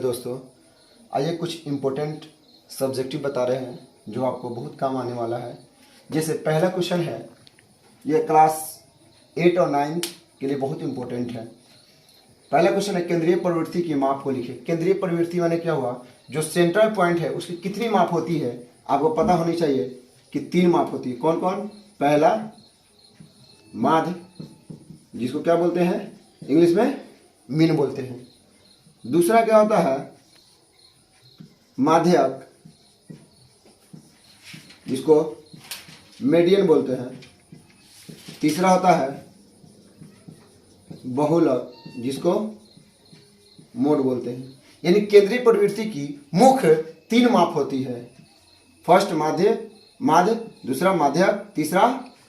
दोस्तों, आइए कुछ इम्पोर्टेंट सब्जेक्टिव बता रहे हैं जो आपको बहुत काम आने वाला है। जैसे पहला क्वेश्चन है, यह क्लास 8 और 9 के लिए बहुत इम्पोर्टेंट है। पहला क्वेश्चन है, केंद्रीय प्रवृत्ति की माप को लिखे। केंद्रीय प्रवृत्ति माने क्या हुआ, जो सेंट्रल पॉइंट है उसकी कितनी माप होती है आपको पता होनी चाहिए कि 3 माप होती है। कौन कौन? पहला माध्य, जिसको क्या बोलते हैं इंग्लिश में मीन बोलते हैं। दूसरा क्या होता है माध्यक, जिसको मेडियन बोलते हैं। तीसरा होता है बहुलक, जिसको मोड बोलते हैं। यानी केंद्रीय प्रवृत्ति की मुख्य 3 माप होती है। फर्स्ट माध्य, दूसरा माध्यक, तीसरा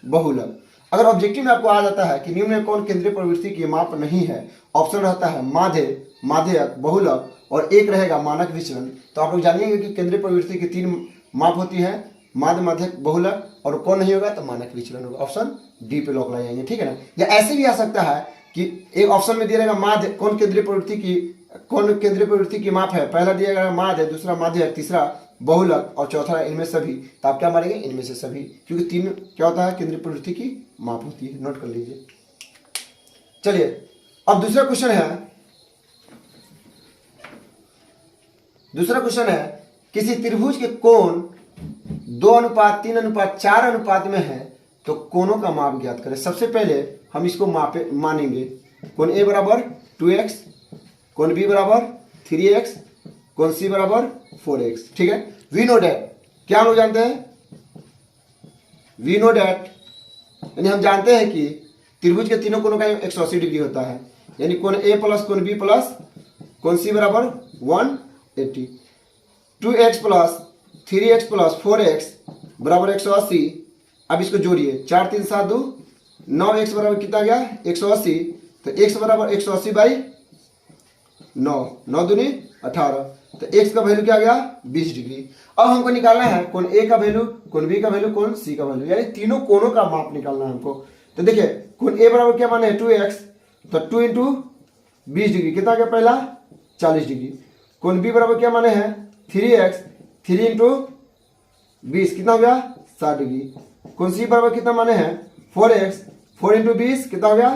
बहुलक। अगर ऑब्जेक्टिव में आपको आ जाता है कि निम्न में कौन केंद्रीय प्रवृत्ति की माप नहीं है, ऑप्शन रहता है माध्य, माध्यक, बहुलक और एक रहेगा मानक विचलन, तो आप लोग जानिएगा कि केंद्रीय प्रवृत्ति की 3 माप होती है, माध्य, माध्यक, बहुलक, और कौन नहीं होगा तो मानक विचलन होगा। ऑप्शन डी पे लॉक लगाएंगे, ठीक है ना। या ऐसे भी आ सकता है कि एक ऑप्शन में दिया रहेगा माध्य, कौन केंद्रीय प्रवृत्ति की माप है, पहला दिया गया माध्य, दूसरा माध्यक, तीसरा बहुलक और चौथा इनमें सभी, तो आप क्या मारेंगे इनमें से सभी, क्योंकि 3 क्या होता है केंद्रीय प्रवृत्ति की माप होती है। नोट कर लीजिए। चलिए अब दूसरा क्वेश्चन है, किसी त्रिभुज के कोण 2:3:4 अनुपात में है तो कोणों का माप ज्ञात करें। सबसे पहले हम इसको मानेंगे। कोण ए बराबर 2x, कोण बी बराबर 3x, कोण सी बराबर 4x, ठीक है। वी नो डैट, क्या हम लोग जानते हैं? वी नो डैट यानी हम जानते हैं कि त्रिभुज के तीनों कोणों का 180 डिग्री होता है। यानी कोण ए प्लस कोण बी प्लस कोण सी बराबर 180। 2x plus 3x plus 4x बराबर 180। अब इसको जोड़िए, 4 3 7 2, 9x बराबर कितना गया 180, तो x बराबर 180 बाई 9, 9 दूनी 18, तो x का वैल्यू क्या गया 20 डिग्री। अब हमको निकालना है कोण ए का वैल्यू, कोण बी का वैल्यू, कोण सी का वैल्यू, यानी तीनों कोणों का माप निकालना है हमको। तो देखिए कोण ए बराबर क्या माने 2x, तो 2 इंटू 20 डिग्री कितना गया पहला 40 डिग्री। कोण बी बराबर क्या माने हैं 3x, 3 इंटू 20 कितना हो गया 60 डिग्री। कोण सी बराबर कितना माने हैं 4x, 4 इंटू 20 कितना हो गया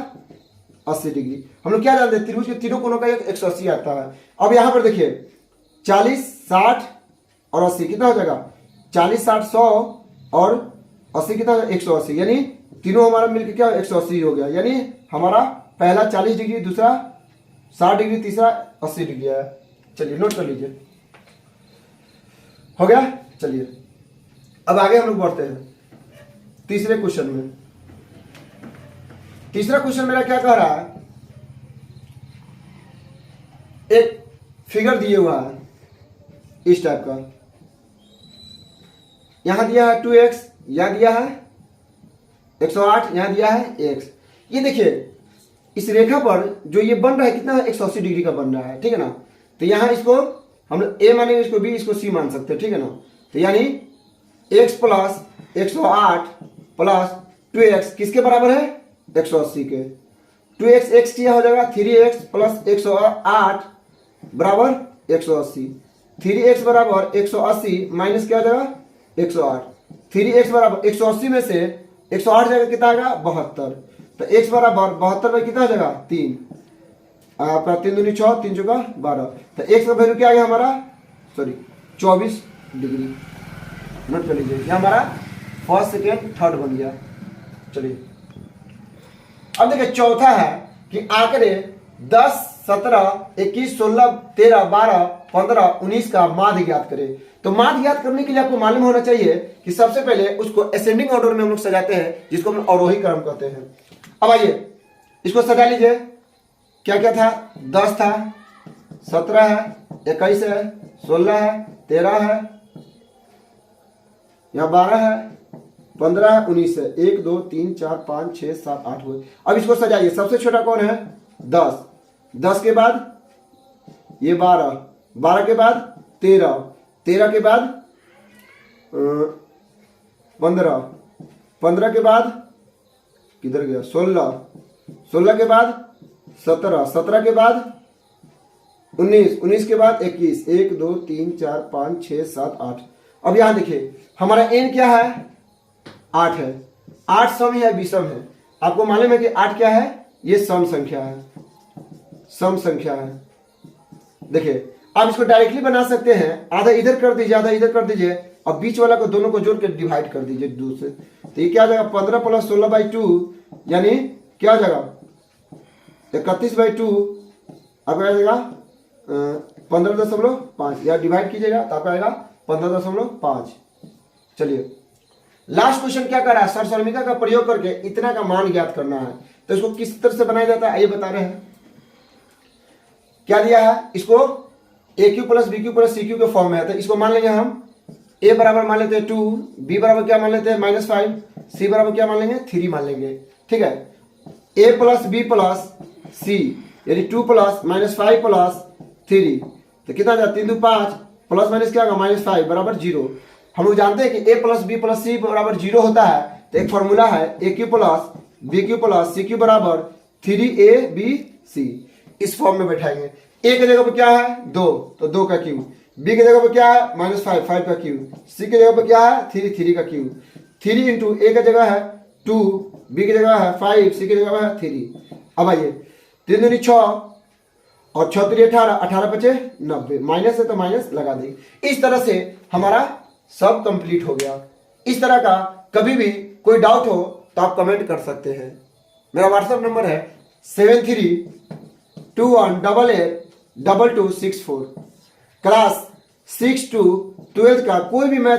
80 डिग्री। हम लोग क्या जानते हैं त्रिभुज के तीनों कोणों का 180 आता है। अब यहां पर देखिए 40, 60 और 80 कितना हो जाएगा 40, 60, 100 और 80 कितना 180, यानी तीनों हमारा मिलकर क्या 180 हो गया। यानी हमारा पहला 40 डिग्री, दूसरा 60 डिग्री, तीसरा 80 डिग्री है। चलिए नोट कर लीजिए, हो गया। चलिए अब आगे हम लोग बढ़ते हैं तीसरे क्वेश्चन में। तीसरा क्वेश्चन मेरा क्या कह रहा है, एक फिगर दिए हुआ है इस टाइप का, यहां दिया है 2x, यहां दिया है 108, यहां दिया है x। ये देखिए इस रेखा पर जो ये बन रहा है कितना 180 डिग्री का बन रहा है, ठीक है ना। तो यहां इसको हम लोग a मानेंगे, इसको b, इसको c मान सकते हैं, ठीक है ना। तो यानी x प्लस 108 प्लस 2x किसके बराबर है 180 के। 2x x क्या हो जाएगा 3x प्लस 108 बराबर 180। 3x बराबर 180 माइनस क्या हो जाएगा 108। 3x बराबर 180 में से 108 जाएगा कितना आएगा 72, तो x बराबर 72 में कितना हो जाएगा 3, आपका 3 दूनी 6, 3 चौका 12, तो x का वैल्यू क्या आ गया हमारा 24 डिग्री। नोट कर लीजिए, ये हमारा फर्स्ट, सेकेंड, थर्ड बन गया। चलिए अब देखिए चौथा है कि आंकड़े 10, 17, 21, 16, 13, 12, 15, 19 का माध्य ज्ञात करें। तो माध्य ज्ञात करने के लिए आपको मालूम होना चाहिए कि सबसे पहले उसको असेंडिंग ऑर्डर में हम लोग सजाते हैं, जिसको हम अवरोही क्रम कहते हैं। अब आइए इसको सजा लीजिए, क्या क्या था 10 था, 17 है, 21 है, 16 है, 13 है, यहाँ 12 है, 15 है, 19 है, 1 2 3 4 5 6 7 8 हुए। अब इसको सजाइए, सबसे छोटा कौन है 10, 10 के बाद ये 12, 12 के बाद 13, 13 के बाद 15, 15 के बाद किधर गया 16, 16 के बाद 17, 17 के बाद 19, 19 के बाद 21, 1 2 3 4 5 6 7 8। अब यहां देखिए हमारा n क्या है, 8 है। 8 सम है विषम है? आपको मालूम है कि 8 क्या है, ये सम संख्या है, सम संख्या है। देखिए आप इसको डायरेक्टली बना सकते हैं, आधा इधर कर दीजिए आधा इधर कर दीजिए और बीच वाला को दोनों को जोड़ के डिवाइड कर दीजिए 2 से। तो ये क्या हो जाएगा 15 + 16/2 यानी क्या हो जाएगा 31/2। आपको आ जाएगा 15.5 या डिवाइड कीजिएगा तो आपका आएगा 15.5। चलिए लास्ट क्वेश्चन क्या कर रहा है, सरसरमिका का प्रयोग करके इतना का मान ज्ञात करना है। तो इसको किस तरह से बनाया जाता है आइए बता रहे हैं। क्या दिया है, इसको AQ + BQ + CQ के फॉर्म में है। तो इसको मान लेंगे हम A बराबर मान लेते हैं 2, B बराबर क्या मान लेते हैं -5, C बराबर क्या मान लेंगे 3 मान लेंगे। ठीक है, A + B + C यानी 2 + -5 + 3 तो कितना जाता 3 2 5 प्लस माइनस क्या होगा -5 बराबर 0। हम लोग जानते हैं कि A + B + C बराबर 0 होता है। तो एक फॉर्मूला है AQ + BQ + CQ बराबर 3ABC। इस फॉर्म में बैठाएंगे। A की जगह पर क्या है 2 तो 2 का क्यूब, B की जगह पर क्या है -5 5 का क्यूब, C की जगह पर क्या है 3 3 का क्यूब। 3 इंटू A की जगह है 2, B की जगह है 5, C की जगह है 3। अब आइए 3 दूनी 6 और 6 3 18, 18 बचे 90, माइनस है तो माइनस लगा देंगे। इस तरह से हमारा सब कंप्लीट हो गया। इस तरह का कभी भी कोई डाउट हो तो आप कमेंट कर सकते हैं। मेरा व्हाट्सएप नंबर है 7321882264। क्लास 6 to 12 का कोई भी मैथ